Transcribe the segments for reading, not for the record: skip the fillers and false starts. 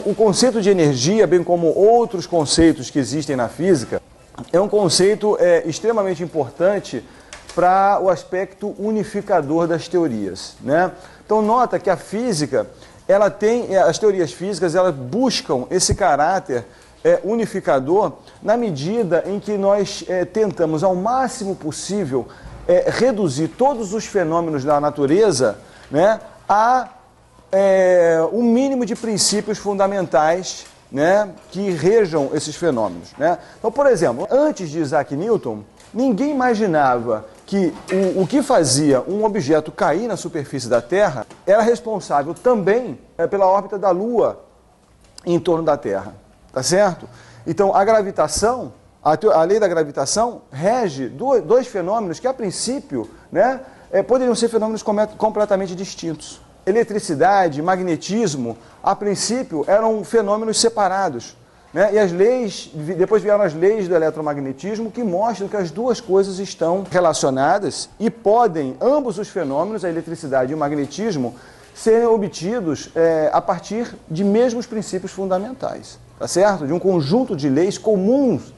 O conceito de energia, bem como outros conceitos que existem na física, é um conceito extremamente importante para o aspecto unificador das teorias, né? Então nota que a física, ela tem, as teorias físicas, elas buscam esse caráter unificador na medida em que nós tentamos ao máximo possível reduzir todos os fenômenos da natureza, né, a um mínimo de princípios fundamentais, né, que regam esses fenômenos, né? Então, por exemplo, antes de Isaac Newton, ninguém imaginava que o que fazia um objeto cair na superfície da Terra era responsável também pela órbita da Lua em torno da Terra, tá certo? Então, a gravitação, a lei da gravitação rege dois fenômenos que, a princípio, né, poderiam ser fenômenos completamente distintos. Eletricidade, magnetismo, a princípio, eram fenômenos separados, né? E as leis, depois vieram as leis do eletromagnetismo que mostram que as duas coisas estão relacionadas e podem, ambos os fenômenos, a eletricidade e o magnetismo, serem obtidos a partir de mesmos princípios fundamentais, tá certo? De um conjunto de leis comuns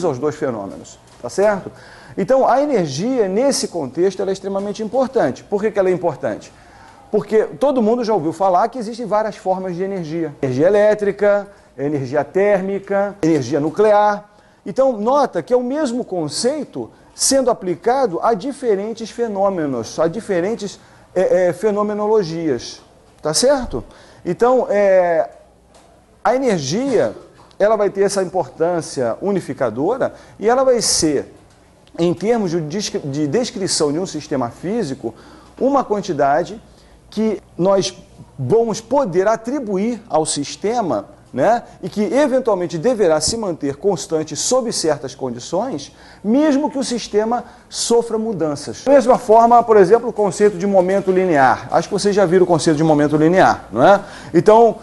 aos dois fenômenos, tá certo? Então, a energia, nesse contexto, ela é extremamente importante. Por que ela é importante? Porque todo mundo já ouviu falar que existem várias formas de energia. Energia elétrica, energia térmica, energia nuclear. Então, nota que é o mesmo conceito sendo aplicado a diferentes fenômenos, a diferentes fenomenologias, tá certo? Então, a energia, ela vai ter essa importância unificadora e ela vai ser, em termos de descrição de um sistema físico, uma quantidade que nós vamos poder atribuir ao sistema, né, e que eventualmente deverá se manter constante sob certas condições, mesmo que o sistema sofra mudanças. Da mesma forma, por exemplo, o conceito de momento linear. Acho que vocês já viram o conceito de momento linear, não é? Então,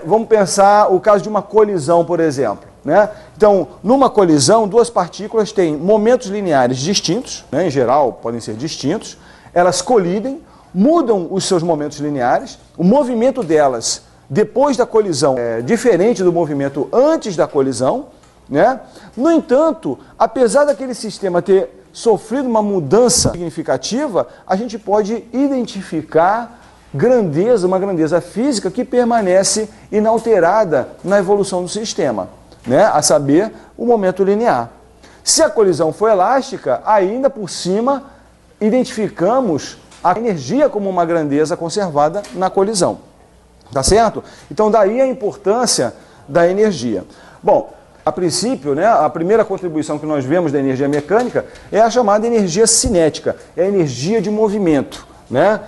vamos pensar o caso de uma colisão, por exemplo, né? Então, numa colisão, duas partículas têm momentos lineares distintos, né, em geral podem ser distintos, elas colidem, mudam os seus momentos lineares, o movimento delas depois da colisão é diferente do movimento antes da colisão, né? No entanto, apesar daquele sistema ter sofrido uma mudança significativa, a gente pode identificar uma grandeza física que permanece inalterada na evolução do sistema, né? A saber, o momento linear. Se a colisão for elástica, ainda por cima identificamos a energia como uma grandeza conservada na colisão, tá certo? Então daí a importância da energia. Bom, a princípio, né, a primeira contribuição que nós vemos da energia mecânica é a chamada energia cinética, é a energia de movimento, né?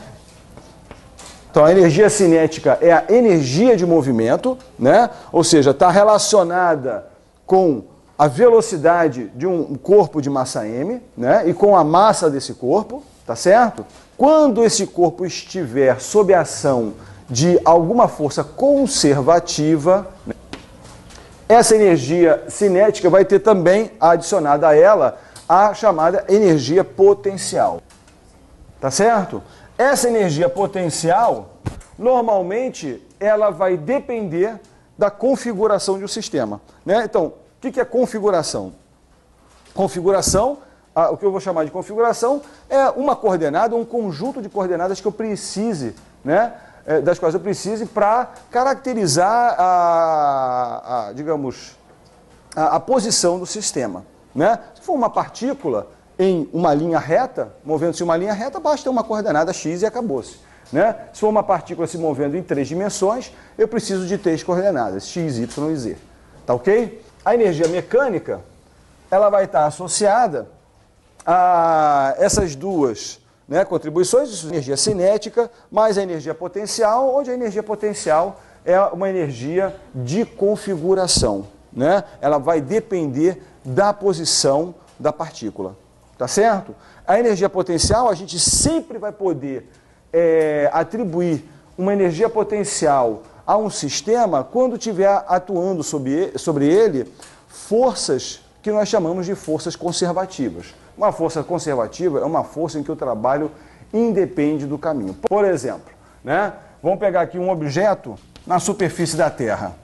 Então a energia cinética é a energia de movimento, né? Ou seja, está relacionada com a velocidade de um corpo de massa m, né, e com a massa desse corpo, tá certo? Quando esse corpo estiver sob a ação de alguma força conservativa, essa energia cinética vai ter também adicionada a ela a chamada energia potencial. Tá certo? Essa energia potencial, normalmente, ela vai depender da configuração de um sistema, né? Então, o que é configuração? Configuração, o que eu vou chamar de configuração, é uma coordenada, um conjunto de coordenadas que eu precise, né, das quais eu precise para caracterizar digamos, a posição do sistema, né? Se for uma partícula em uma linha reta, movendo-se em uma linha reta, basta uma coordenada x e acabou-se, né? Se for uma partícula se movendo em 3 dimensões, eu preciso de 3 coordenadas, x, y e z, tá ok? A energia mecânica, ela vai estar associada a essas duas, né, contribuições, energia cinética mais a energia potencial, onde a energia potencial é uma energia de configuração, né? Ela vai depender da posição da partícula, tá certo? A energia potencial, a gente sempre vai poder atribuir uma energia potencial a um sistema quando estiver atuando sobre ele forças que nós chamamos de forças conservativas. Uma força conservativa é uma força em que o trabalho independe do caminho. Por exemplo, né, vamos pegar aqui um objeto na superfície da Terra.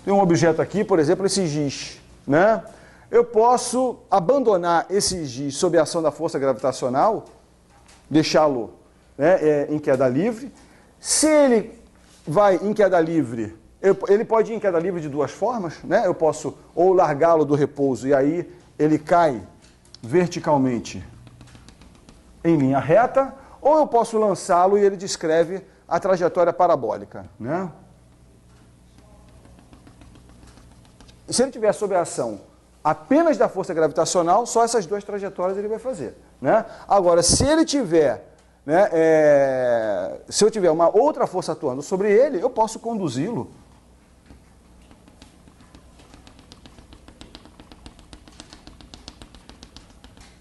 Tem um objeto aqui, por exemplo, esse giz, né? Eu posso abandonar esse giz sob a ação da força gravitacional, deixá-lo, né, em queda livre. Se ele vai em queda livre, ele pode ir em queda livre de duas formas, né? Eu posso ou largá-lo do repouso e aí ele cai verticalmente em linha reta, ou eu posso lançá-lo e ele descreve a trajetória parabólica, né? Se ele tiver sob a ação apenas da força gravitacional, só essas duas trajetórias ele vai fazer, né? Agora, se ele tiver, né, se eu tiver uma outra força atuando sobre ele, eu posso conduzi-lo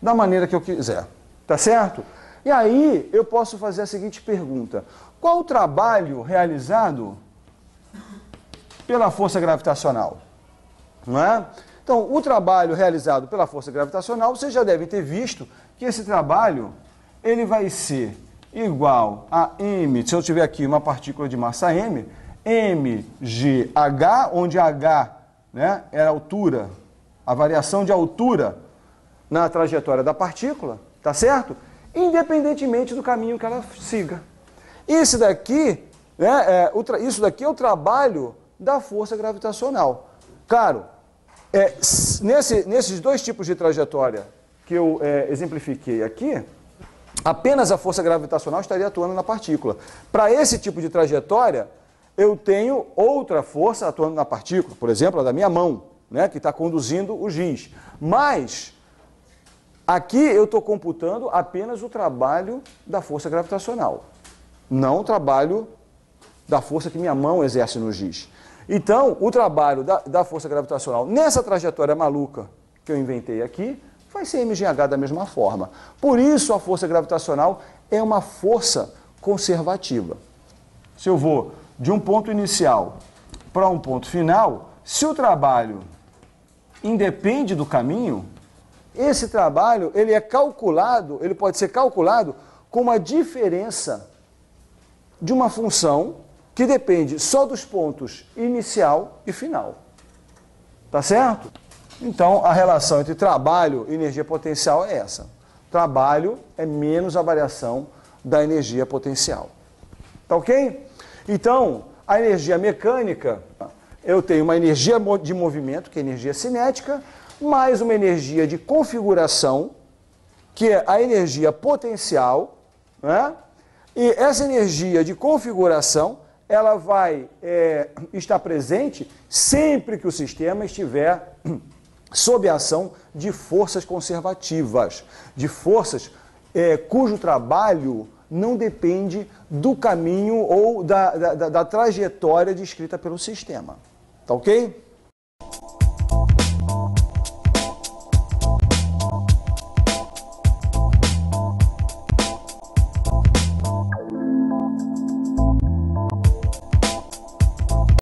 da maneira que eu quiser, tá certo? E aí eu posso fazer a seguinte pergunta: qual o trabalho realizado pela força gravitacional? Não é? Então, o trabalho realizado pela força gravitacional, vocês já devem ter visto que esse trabalho ele vai ser igual a m, se eu tiver aqui uma partícula de massa m, mgh, onde h, né, é a altura, a variação de altura na trajetória da partícula, tá certo? Independentemente do caminho que ela siga. Isso daqui, né, isso daqui é o trabalho da força gravitacional. Claro, nesses dois tipos de trajetória que eu exemplifiquei aqui, apenas a força gravitacional estaria atuando na partícula. Para esse tipo de trajetória, eu tenho outra força atuando na partícula, por exemplo, a da minha mão, né, que está conduzindo o giz. Mas aqui eu estou computando apenas o trabalho da força gravitacional, não o trabalho da força que minha mão exerce no giz. Então, o trabalho da força gravitacional nessa trajetória maluca que eu inventei aqui vai ser mgh da mesma forma. Por isso, a força gravitacional é uma força conservativa. Se eu vou de um ponto inicial para um ponto final, se o trabalho independe do caminho, esse trabalho ele pode ser calculado com uma diferença de uma função que depende só dos pontos inicial e final. Tá certo? Então, a relação entre trabalho e energia potencial é essa. Trabalho é menos a variação da energia potencial. Tá ok? Então, a energia mecânica, eu tenho uma energia de movimento, que é a energia cinética, mais uma energia de configuração, que é a energia potencial, né? E essa energia de configuração, ela vai estar presente sempre que o sistema estiver sob a ação de forças conservativas, de forças cujo trabalho não depende do caminho ou da trajetória descrita pelo sistema. Tá ok?